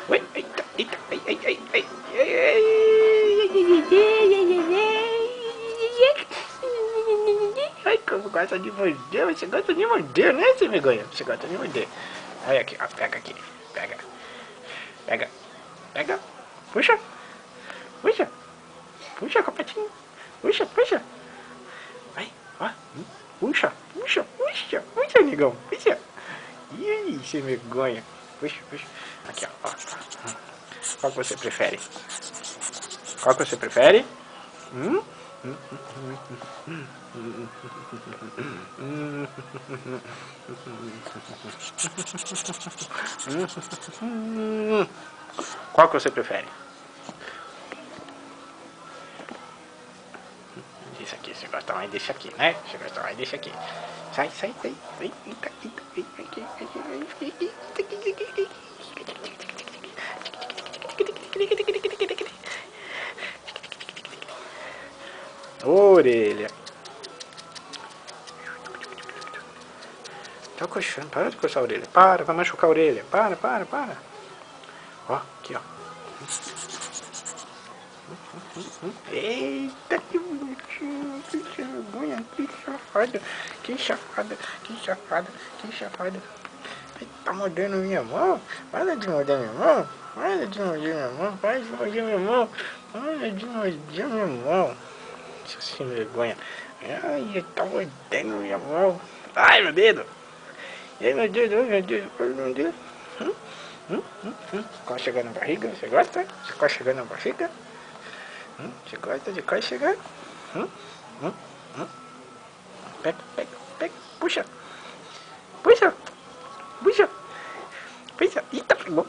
Oi, eita, eita, ai, ai, ai, ai, ai, como gosta de morder, você gosta de morder, né, seu vergonha? Você gosta de morder. Olha aqui, ó, pega aqui, pega, pega, pega, puxa, puxa, puxa com a patinha, puxa, puxa, vai, ó, puxa, puxa, puxa, puxa, negão, puxa. Ih, sem vergonha. Puxa, puxa. Aqui, ó, ó. Qual que você prefere? Qual que você prefere? Hum? Qual que você prefere? Isso aqui, você gosta mais desse aqui, né? Você gosta mais desse aqui. Sai, sai, sai. Eita, eita, eita. Orelha. Tá coçando, para de coçar a orelha. Para, vai machucar a orelha. Para. Ó, aqui, ó. Eita, que bonitinho, que vergonha, que safada, que safada, que safada, que safada. Tá mordendo minha mão? Para de morder minha mão, para de morder minha mão, para de morder minha mão, para de morder minha mão. Sem vergonha. Ai, tá mordendo minha mão. Ai, meu dedo. Ai, meu dedo, ai, meu dedo, ai, meu dedo. Quase chegando na barriga, você gosta? Você quase chegando na barriga? Você gosta de quase chegar? Pega, pega, pega, puxa, puxa, puxa, puxa. Eita, pegou.